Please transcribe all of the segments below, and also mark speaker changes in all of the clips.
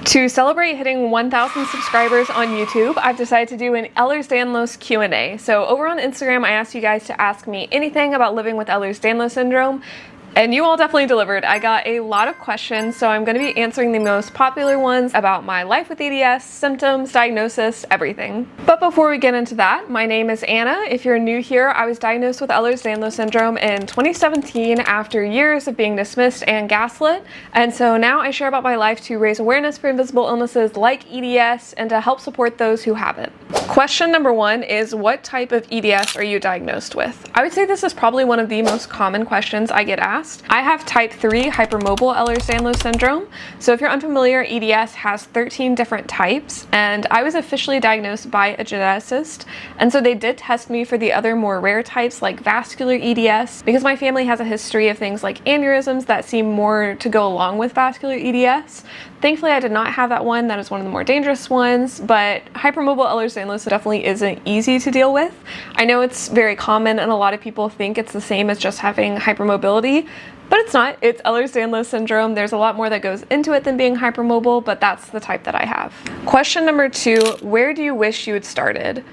Speaker 1: To celebrate hitting 1,000 subscribers on YouTube, I've decided to do an Ehlers Danlos Q&A. So over on Instagram, I asked you guys to ask me anything about living with Ehlers Danlos syndrome, and you all definitely delivered. I got a lot of questions, so I'm going to be answering the most popular ones about my life with EDS, symptoms, diagnosis, everything. But before we get into that, my name is Anna. If you're new here, I was diagnosed with Ehlers Danlos syndrome in 2017 after years of being dismissed and gaslit. And so now I share about my life to raise awareness for invisible illnesses like EDS and to help support those who have it. Question number one is, what type of EDS are you diagnosed with? I would say this is probably one of the most common questions I get asked. I have type 3 hypermobile Ehlers Danlos syndrome. So if you're unfamiliar, EDS has 13 different types, and I was officially diagnosed by a geneticist. And so they did test me for the other more rare types like vascular EDS, because my family has a history of things like aneurysms that seem more to go along with vascular EDS. Thankfully, I did not have that one. That is one of the more dangerous ones, but hypermobile Ehlers Danlos definitely isn't easy to deal with. I know it's very common and a lot of people think it's the same as just having hypermobility, but it's not. It's Ehlers Danlos syndrome. There's a lot more that goes into it than being hypermobile, but that's the type that I have. Question number two, where do you wish you had started?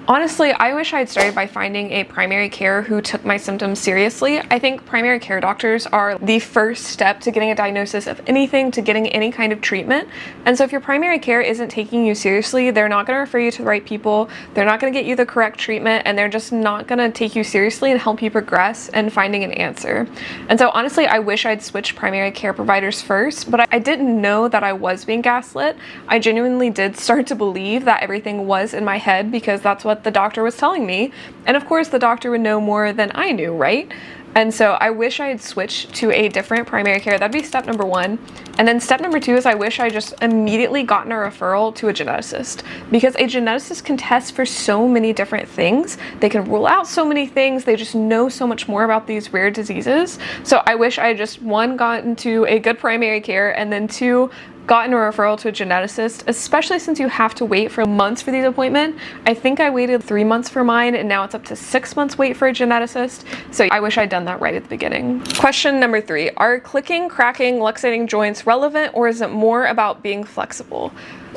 Speaker 1: Honestly, I wish I had started by finding a primary care who took my symptoms seriously. I think primary care doctors are the first step to getting a diagnosis of anything, to getting any kind of treatment. And so if your primary care isn't taking you seriously, they're not going to refer you to the right people, they're not going to get you the correct treatment, and they're just not going to take you seriously and help you progress in finding an answer. And so honestly, I wish I'd switched primary care providers first, but I didn't know that I was being gaslit. I genuinely did start to believe that everything was in my head because that's what the doctor was telling me. And of course, the doctor would know more than I knew, right? And so I wish I had switched to a different primary care. That'd be step number one. And then step number two is I wish I just immediately gotten a referral to a geneticist, because a geneticist can test for so many different things. They can rule out so many things. They just know so much more about these rare diseases. So I wish I had just, one, gotten to a good primary care, and then two, gotten a referral to a geneticist, especially since you have to wait for months for these appointments. I think I waited 3 months for mine, and now it's up to 6 months wait for a geneticist. So I wish I'd done that right at the beginning. Question number three, are clicking, cracking, luxating joints relevant, or is it more about being flexible?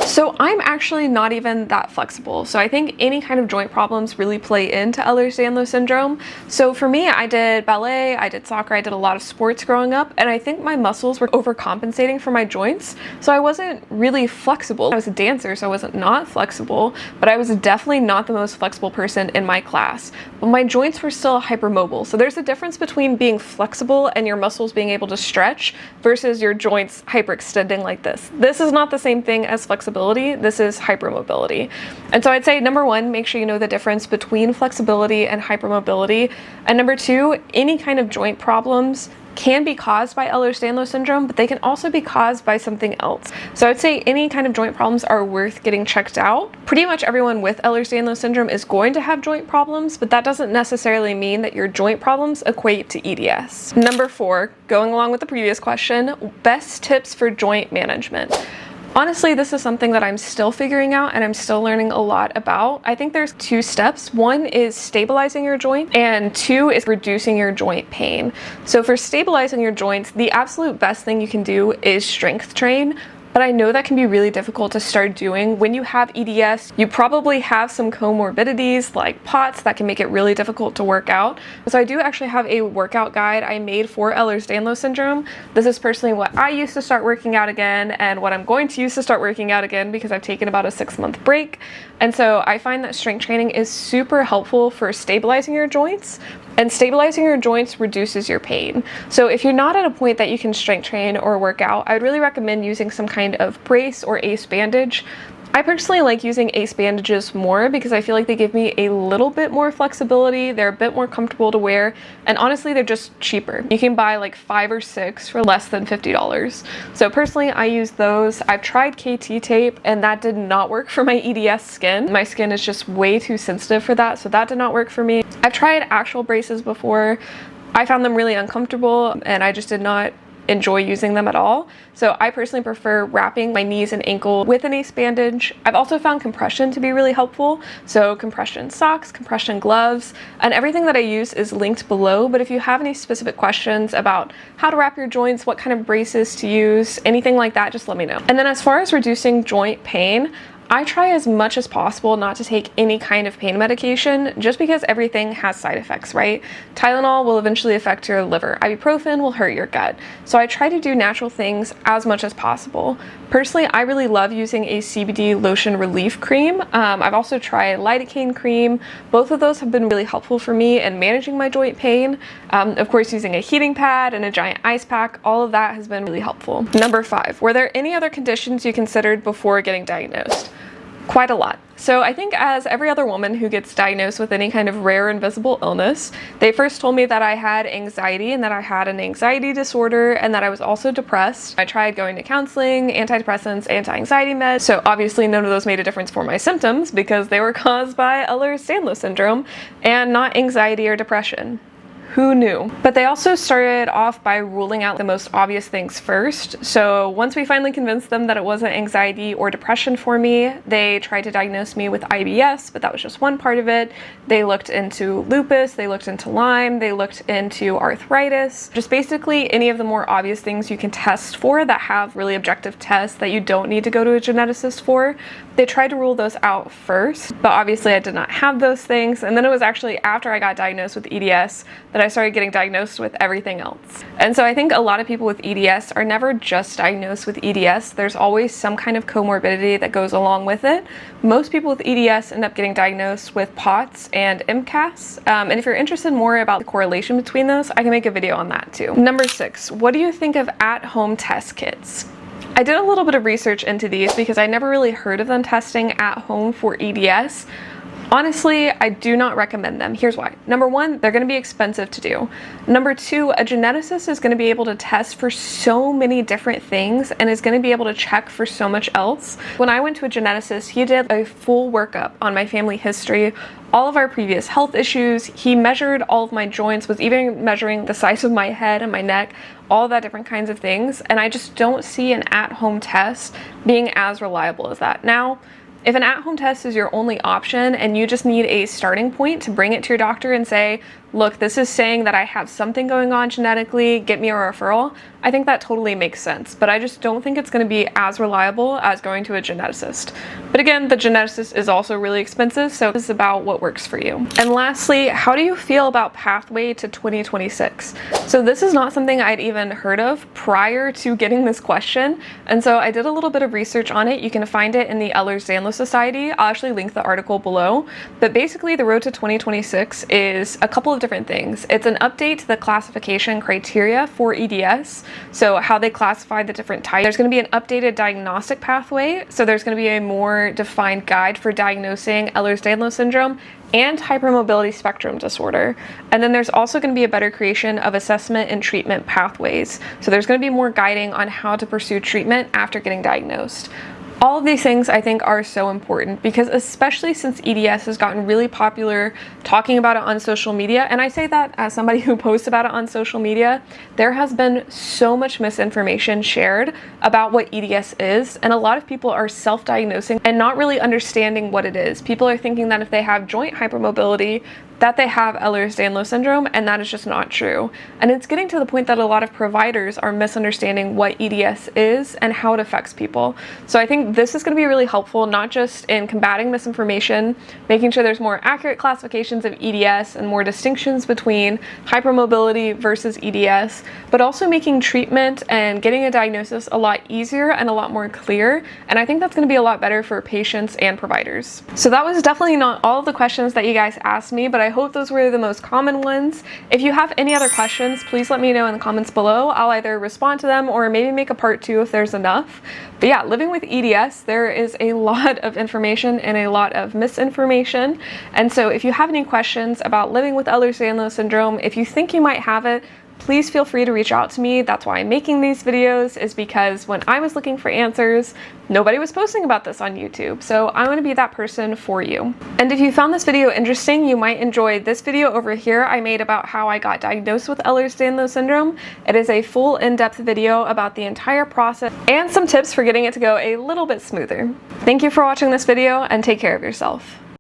Speaker 1: So I'm actually not even that flexible. So I think any kind of joint problems really play into Ehlers Danlos syndrome. So for me, I did ballet, I did soccer, I did a lot of sports growing up, and I think my muscles were overcompensating for my joints. So I wasn't really flexible. I was a dancer, so I wasn't not flexible, but I was definitely not the most flexible person in my class. But my joints were still hypermobile. So there's a difference between being flexible and your muscles being able to stretch versus your joints hyperextending like this. This is not the same thing as flexibility. This is hypermobility. And so I'd say number one, make sure you know the difference between flexibility and hypermobility. And number two, any kind of joint problems can be caused by Ehlers Danlos syndrome, but they can also be caused by something else. So I'd say any kind of joint problems are worth getting checked out. Pretty much everyone with Ehlers Danlos syndrome is going to have joint problems, but that doesn't necessarily mean that your joint problems equate to EDS. Number four, going along with the previous question, best tips for joint management. Honestly, this is something that I'm still figuring out and I'm still learning a lot about. I think there's two steps. One is stabilizing your joint, and two is reducing your joint pain. So for stabilizing your joints, the absolute best thing you can do is strength train. But I know that can be really difficult to start doing. When you have EDS, you probably have some comorbidities like POTS that can make it really difficult to work out. So I do actually have a workout guide I made for Ehlers Danlos syndrome. This is personally what I used to start working out again, and what I'm going to use to start working out again, because I've taken about a 6-month break. And so I find that strength training is super helpful for stabilizing your joints, and stabilizing your joints reduces your pain. So if you're not at a point that you can strength train or work out, I would really recommend using some kind of brace or ACE bandage. I personally like using ACE bandages more because I feel like they give me a little bit more flexibility, they're a bit more comfortable to wear, and honestly they're just cheaper. You can buy like 5 or 6 for less than $50. So personally I use those. I've tried KT tape and that did not work for my EDS skin. My skin is just way too sensitive for that, so that did not work for me. I've tried actual braces before. I found them really uncomfortable and I just did not enjoy using them at all. So I personally prefer wrapping my knees and ankle with an ace bandage. I've also found compression to be really helpful. So compression socks, compression gloves, and everything that I use is linked below. But if you have any specific questions about how to wrap your joints, what kind of braces to use, anything like that, just let me know. And then as far as reducing joint pain, I try as much as possible not to take any kind of pain medication just because everything has side effects, right? Tylenol will eventually affect your liver. Ibuprofen will hurt your gut. So I try to do natural things as much as possible. Personally, I really love using a CBD lotion relief cream. I've also tried lidocaine cream. Both of those have been really helpful for me in managing my joint pain. Of course, using a heating pad and a giant ice pack, all of that has been really helpful. Number 5, were there any other conditions you considered before getting diagnosed? Quite a lot. So I think as every other woman who gets diagnosed with any kind of rare invisible illness, they first told me that I had anxiety and that I had an anxiety disorder and that I was also depressed. I tried going to counseling, antidepressants, anti-anxiety meds. So obviously none of those made a difference for my symptoms because they were caused by Ehlers Danlos syndrome and not anxiety or depression. Who knew? But they also started off by ruling out the most obvious things first. So once we finally convinced them that it wasn't anxiety or depression for me, they tried to diagnose me with IBS, but that was just one part of it. They looked into lupus, they looked into Lyme, they looked into arthritis, just basically any of the more obvious things you can test for that have really objective tests that you don't need to go to a geneticist for. They tried to rule those out first, but obviously I did not have those things. And then it was actually after I got diagnosed with EDS that I started getting diagnosed with everything else. And so I think a lot of people with EDS are never just diagnosed with EDS. There's always some kind of comorbidity that goes along with it. Most people with EDS end up getting diagnosed with POTS and MCAS. And if you're interested more about the correlation between those, I can make a video on that too. Number 6, what do you think of at-home test kits? I did a little bit of research into these because I never really heard of them testing at home for EDS. Honestly, I do not recommend them. Here's why. Number 1, they're going to be expensive to do. Number 2, a geneticist is going to be able to test for so many different things and is going to be able to check for so much else. When I went to a geneticist, he did a full workup on my family history, all of our previous health issues. He measured all of my joints, was even measuring the size of my head and my neck, all of that different kinds of things. And I just don't see an at-home test being as reliable as that. Now, if an at-home test is your only option and you just need a starting point to bring it to your doctor and say, look, this is saying that I have something going on genetically, get me a referral, I think that totally makes sense. But I just don't think it's going to be as reliable as going to a geneticist. But again, the geneticist is also really expensive, so this is about what works for you. And lastly, how do you feel about pathway to 2026? So this is not something I'd even heard of prior to getting this question. And so I did a little bit of research on it. You can find it in the Ehlers Danlos Society. I'll actually link the article below. But basically the road to 2026 is a couple of different things. It's an update to the classification criteria for EDS, so how they classify the different types. There's going to be an updated diagnostic pathway, so there's going to be a more defined guide for diagnosing Ehlers Danlos syndrome and hypermobility spectrum disorder. And then there's also going to be a better creation of assessment and treatment pathways. So there's going to be more guiding on how to pursue treatment after getting diagnosed. All of these things I think are so important because especially since EDS has gotten really popular talking about it on social media, and I say that as somebody who posts about it on social media, there has been so much misinformation shared about what EDS is, and a lot of people are self-diagnosing and not really understanding what it is. People are thinking that if they have joint hypermobility, that they have Ehlers Danlos syndrome, and that is just not true. And it's getting to the point that a lot of providers are misunderstanding what EDS is and how it affects people. So I think this is going to be really helpful, not just in combating misinformation, making sure there's more accurate classifications of EDS and more distinctions between hypermobility versus EDS, but also making treatment and getting a diagnosis a lot easier and a lot more clear. And I think that's going to be a lot better for patients and providers. So that was definitely not all of the questions that you guys asked me, but I hope those were the most common ones. If you have any other questions, please let me know in the comments below. I'll either respond to them or maybe make a part 2 if there's enough. But yeah, living with EDS, there is a lot of information and a lot of misinformation. And so if you have any questions about living with Ehlers Danlos syndrome, if you think you might have it, please feel free to reach out to me. That's why I'm making these videos, is because when I was looking for answers, nobody was posting about this on YouTube. So I want to be that person for you. And if you found this video interesting, you might enjoy this video over here I made about how I got diagnosed with Ehlers Danlos syndrome. It is a full in-depth video about the entire process and some tips for getting it to go a little bit smoother. Thank you for watching this video, and take care of yourself.